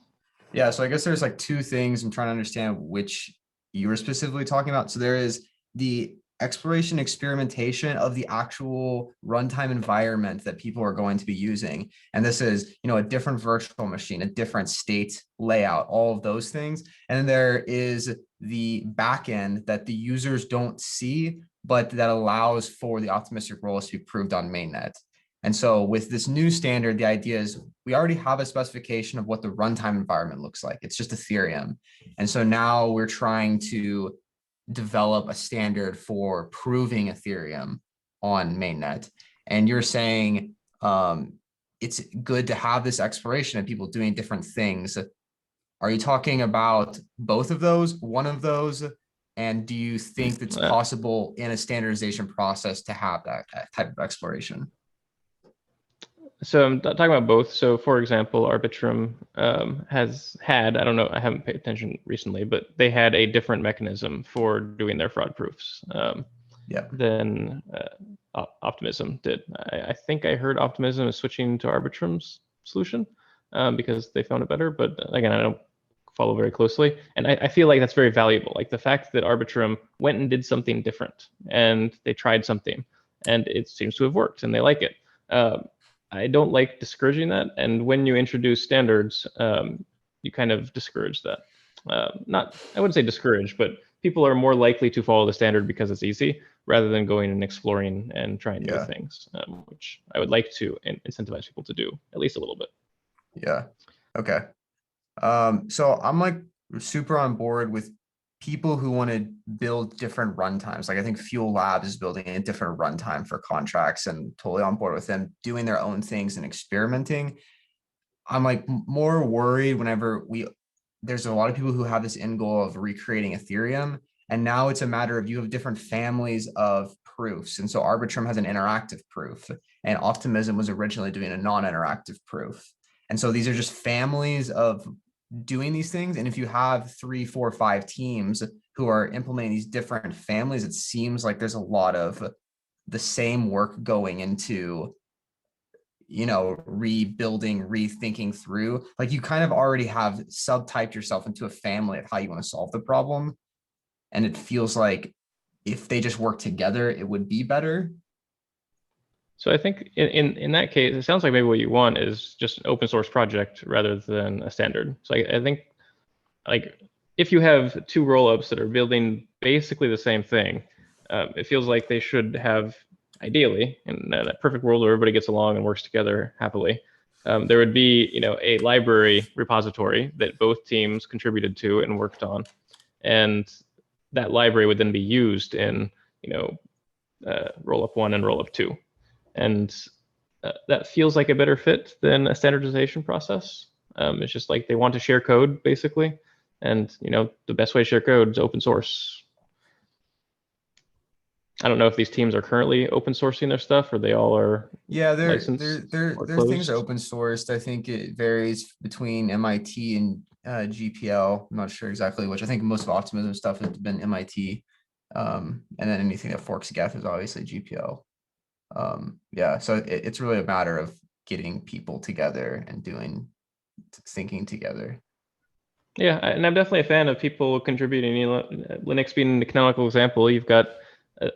Yeah, so I guess there's like two things I'm trying to understand which you were specifically talking about. So there is the exploration, experimentation of the actual runtime environment that people are going to be using. And this is, you know, a different virtual machine, a different state layout, all of those things. And then there is the backend that the users don't see, but that allows for the optimistic roles to be proved on mainnet. And so with this new standard, the idea is we already have a specification of what the runtime environment looks like. It's just Ethereum. And so now we're trying to develop a standard for proving Ethereum on mainnet. And you're saying it's good to have this exploration of people doing different things. Are you talking about both of those, one of those? And do you think it's possible in a standardization process to have that type of exploration? So I'm talking about both. So for example, Arbitrum has had, I don't know, I haven't paid attention recently, but they had a different mechanism for doing their fraud proofs than Optimism did. I think I heard Optimism is switching to Arbitrum's solution because they found it better. But again, I don't follow very closely. And I feel like that's very valuable. Like the fact that Arbitrum went and did something different and they tried something and it seems to have worked and they like it. I don't like discouraging that. And when you introduce standards, you kind of discourage that. Not, I wouldn't say discourage, but people are more likely to follow the standard because it's easy rather than going and exploring and trying new things, which I would like to incentivize people to do at least a little bit. Yeah. Okay. So I'm like super on board with people who want to build different runtimes. Like I think Fuel Labs is building a different runtime for contracts, and totally on board with them doing their own things and experimenting. I'm like more worried whenever there's a lot of people who have this end goal of recreating Ethereum. And now it's a matter of you have different families of proofs. And so Arbitrum has an interactive proof, and Optimism was originally doing a non-interactive proof. And so these are just families of doing these things. And if you have 3, 4, 5 teams who are implementing these different families, it seems like there's a lot of the same work going into, you know, rebuilding, rethinking through. Like you kind of already have subtyped yourself into a family of how you want to solve the problem. And it feels like if they just work together, it would be better. So I think in that case, it sounds like maybe what you want is just an open source project rather than a standard. So I think like if you have 2 rollups that are building basically the same thing, it feels like they should have, ideally, in that perfect world where everybody gets along and works together happily, there would be, you know, a library repository that both teams contributed to and worked on, and that library would then be used in, you know, rollup 1 and rollup 2. And that feels like a better fit than a standardization process. It's just like they want to share code basically. And, you know, the best way to share code is open source. I don't know if these teams are currently open sourcing their stuff or they all are Yeah, licensed or their things are closed. open sourced. I think it varies between MIT and GPL. I'm not sure exactly which. I think most of Optimism stuff has been MIT. And then anything that forks Geth is obviously GPL. Yeah, so it's really a matter of getting people together and thinking together. Yeah, and I'm definitely a fan of people contributing. You know, Linux being the canonical example, you've got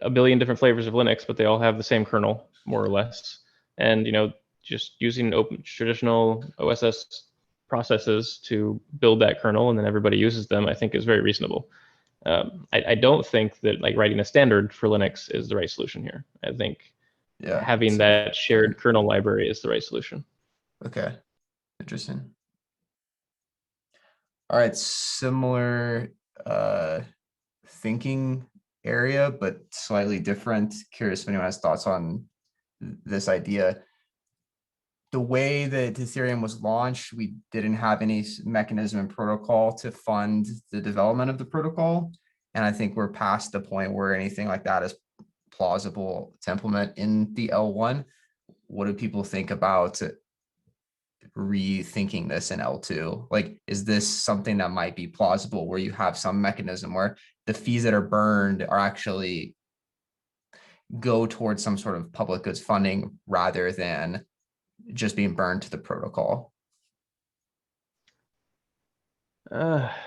a billion different flavors of Linux, but they all have the same kernel, more or less. And you know, just using open traditional OSS processes to build that kernel, and then everybody uses them, I think is very reasonable. I don't think that like writing a standard for Linux is the right solution here. I think Yeah, having so- that shared kernel library is the right solution. Okay, interesting. All right, similar thinking area, but slightly different. Curious if anyone has thoughts on this idea. The way that Ethereum was launched, we didn't have any mechanism and protocol to fund the development of the protocol. And I think we're past the point where anything like that is plausible to implement in the L1. What do people think about rethinking this in L2? Like, is this something that might be plausible where you have some mechanism where the fees that are burned are actually go towards some sort of public goods funding rather than just being burned to the protocol?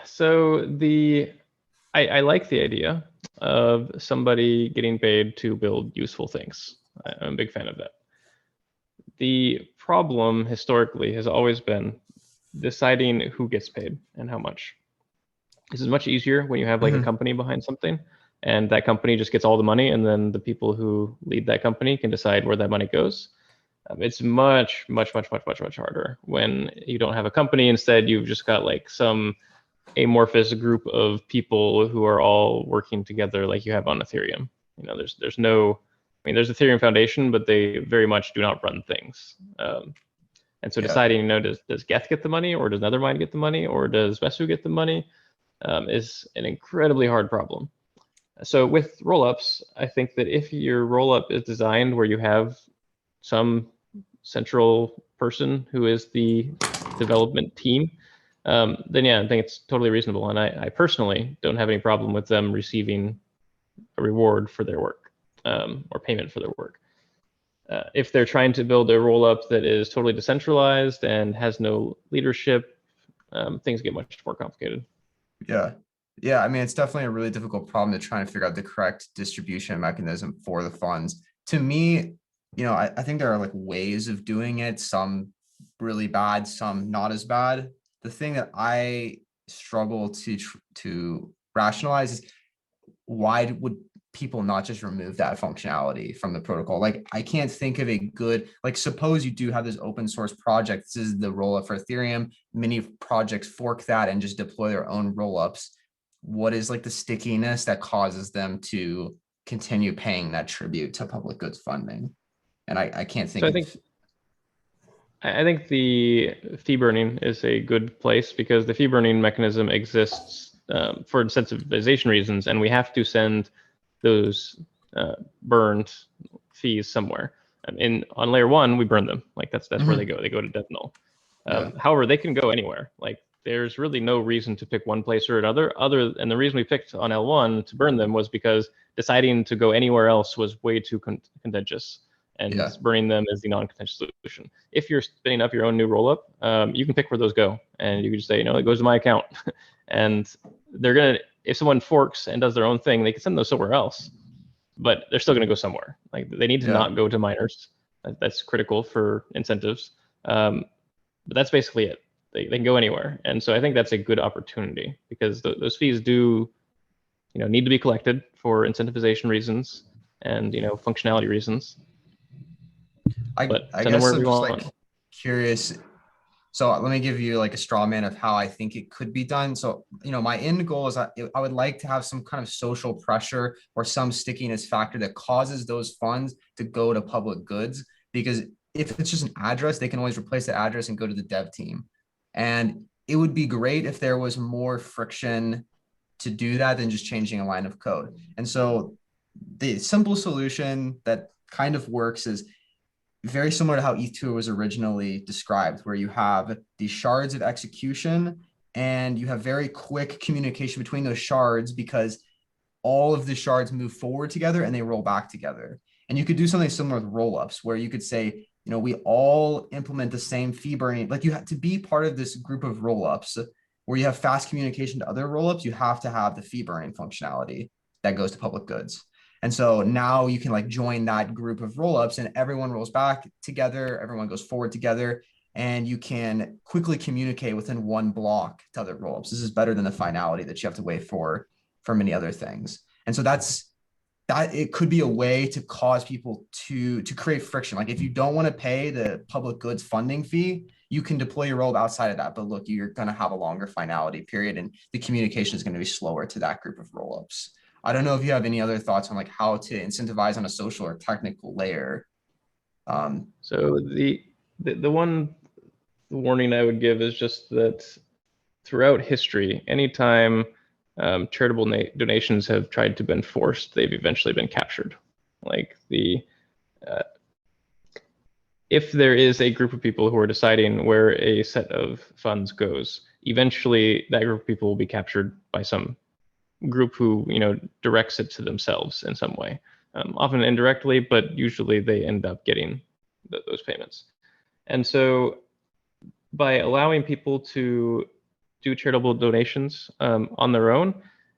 So I like the idea of somebody getting paid to build useful things. I'm a big fan of that. The problem historically has always been deciding who gets paid and how much. This is much easier when you have like a company behind something, and that company just gets all the money, and then the people who lead that company can decide where that money goes. It's much harder when you don't have a company. Instead, you've just got like some amorphous group of people who are all working together like you have on Ethereum. You know, there's no, I mean, there's Ethereum Foundation, but they very much do not run things. And so Yeah. deciding, you know, does Geth get the money, or does Nethermind get the money, or does Vesu get the money, is an incredibly hard problem. So with rollups, I think that if your rollup is designed where you have some central person who is the development team, then yeah, I think it's totally reasonable. And I personally don't have any problem with them receiving a reward for their work, or payment for their work. If they're trying to build a rollup that is totally decentralized and has no leadership, things get much more complicated. Yeah. Yeah. I mean, it's definitely a really difficult problem to try and figure out the correct distribution mechanism for the funds. To me, you know, I think there are like ways of doing it, some really bad, some not as bad. The thing that I struggle to rationalize is why would people not just remove that functionality from the protocol? Like, I can't think of a good, like, suppose you do have this open source project. This is the rollup for Ethereum. Many projects fork that and just deploy their own rollups. What is like the stickiness that causes them to continue paying that tribute to public goods funding? And I can't think So I think the fee burning is a good place, because the fee burning mechanism exists for incentivization reasons, and we have to send those burned fees somewhere. On layer one, we burn them. Like that's where they go. They go to dev null. However, they can go anywhere. Like there's really no reason to pick one place or another. And the reason we picked on L1 to burn them was because deciding to go anywhere else was way too contentious. And burning them is the non-contentious solution. If you're spinning up your own new rollup, you can pick where those go, and you can just say, you know, it goes to my account. And they're gonna, if someone forks and does their own thing, they can send those somewhere else, but they're still gonna go somewhere. Like they need to not go to miners. That's critical for incentives. But that's basically it. They can go anywhere, and so I think that's a good opportunity, because those fees do, you know, need to be collected for incentivization reasons and, you know, functionality reasons. I guess I'm just like curious. So let me give you like a straw man of how I think it could be done. So, you know, my end goal is I would like to have some kind of social pressure or some stickiness factor that causes those funds to go to public goods, because if it's just an address, they can always replace the address and go to the dev team. And it would be great if there was more friction to do that than just changing a line of code. And so the simple solution that kind of works is very similar to how ETH2 was originally described, where you have these shards of execution and you have very quick communication between those shards because all of the shards move forward together and they roll back together. And you could do something similar with rollups, where you could say, you know, we all implement the same fee burning. Like you have to be part of this group of rollups where you have fast communication to other rollups. You have to have the fee burning functionality that goes to public goods. And so now you can like join that group of rollups and everyone rolls back together, everyone goes forward together, and you can quickly communicate within one block to other rollups. This is better than the finality that you have to wait for many other things. And so that it could be a way to cause people to create friction. Like if you don't want to pay the public goods funding fee, you can deploy your rollup outside of that. But look, you're going to have a longer finality period and the communication is going to be slower to that group of rollups. I don't know if you have any other thoughts on like how to incentivize on a social or technical layer. So the one warning I would give is just that throughout history, anytime charitable donations have tried to been forced, they've eventually been captured. Like if there is a group of people who are deciding where a set of funds goes, eventually that group of people will be captured by some group who, you know, directs it to themselves in some way, often indirectly, but usually they end up getting those payments. And so by allowing people to do charitable donations on their own,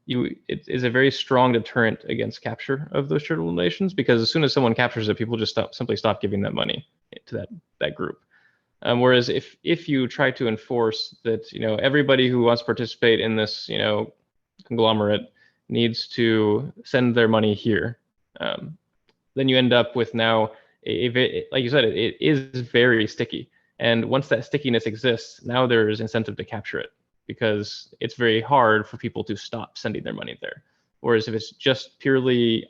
it is a very strong deterrent against capture of those charitable donations, because as soon as someone captures it, people just simply stop giving that money to that group. Whereas if you try to enforce that, you know, everybody who wants to participate in this, you know, conglomerate needs to send their money here, then you end up with now like you said, it is very sticky. And once that stickiness exists, now there's incentive to capture it, because it's very hard for people to stop sending their money there. Whereas if it's just purely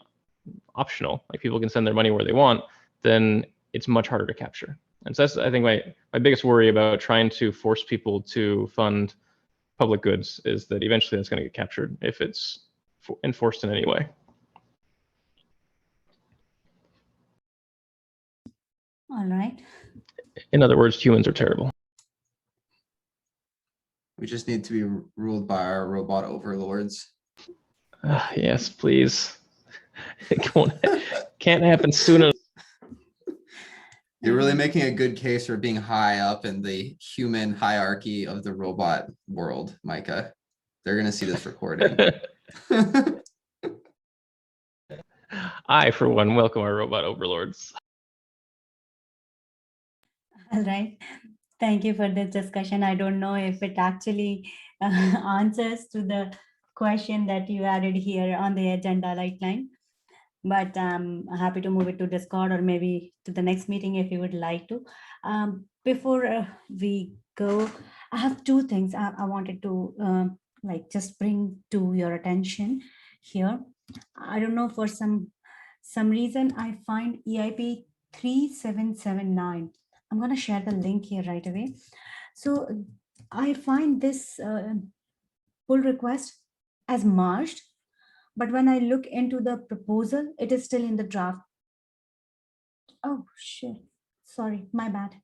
optional, like people can send their money where they want, then it's much harder to capture. And so that's, I think, my biggest worry about trying to force people to fund public goods is that eventually that's going to get captured if it's enforced in any way. All right. In other words, humans are terrible. We just need to be ruled by our robot overlords. Yes, please. It can't happen sooner. You're really making a good case for being high up in the human hierarchy of the robot world, Micah. They're going to see this recording. I, for one, welcome our robot overlords. All right. Thank you for this discussion. I don't know if it actually answers to the question that you added here on the agenda line, but I'm happy to move it to Discord or maybe to the next meeting if you would like to. Before we go, I have two things I wanted to like just bring to your attention here. I don't know, for some reason I find EIP 3779. I'm going to share the link here right away. So I find this pull request as merged, but when I look into the proposal, it is still in the draft. Oh, shit. Sorry, my bad.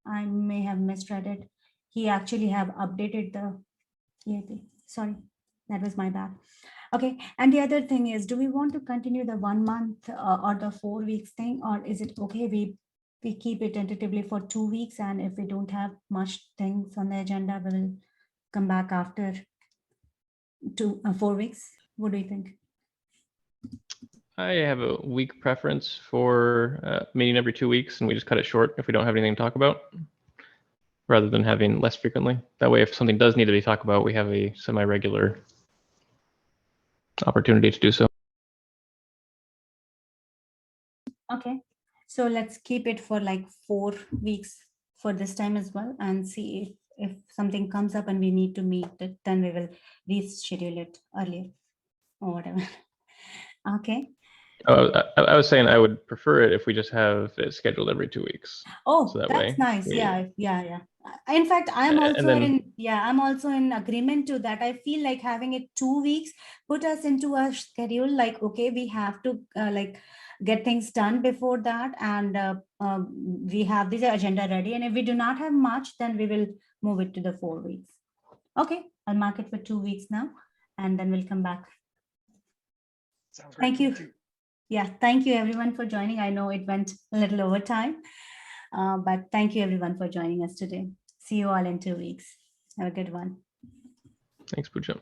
I may have misread it. He actually have updated the EIP. Sorry, that was my bad. Okay, and the other thing is, do we want to continue the 1 month or the 4 weeks thing, or is it okay we keep it tentatively for 2 weeks, and if we don't have much things on the agenda, we'll come back after 4 weeks? What do you think? I have a week preference for meeting every 2 weeks, and we just cut it short if we don't have anything to talk about, rather than having less frequently. That way, if something does need to be talked about, we have a semi-regular opportunity to do so. Okay, so let's keep it for like 4 weeks for this time as well, and see if something comes up and we need to meet it, then we will reschedule it earlier or whatever. Okay. I was saying I would prefer it if we just have it scheduled every 2 weeks. Oh, So that that's way nice. we- Yeah. In fact, I'm And also then- I'm also in agreement to that. I feel like having it 2 weeks put us into a schedule, like, okay, we have to like get things done before that. And we have this agenda ready. And if we do not have much, then we will move it to the 4 weeks. Okay, I'll mark it for 2 weeks now, and then we'll come back. Sounds great. Thank to me you. too. Yeah, thank you everyone for joining. I know it went a little over time, but thank you everyone for joining us today. See you all in 2 weeks. Have a good one. Thanks, Pooja.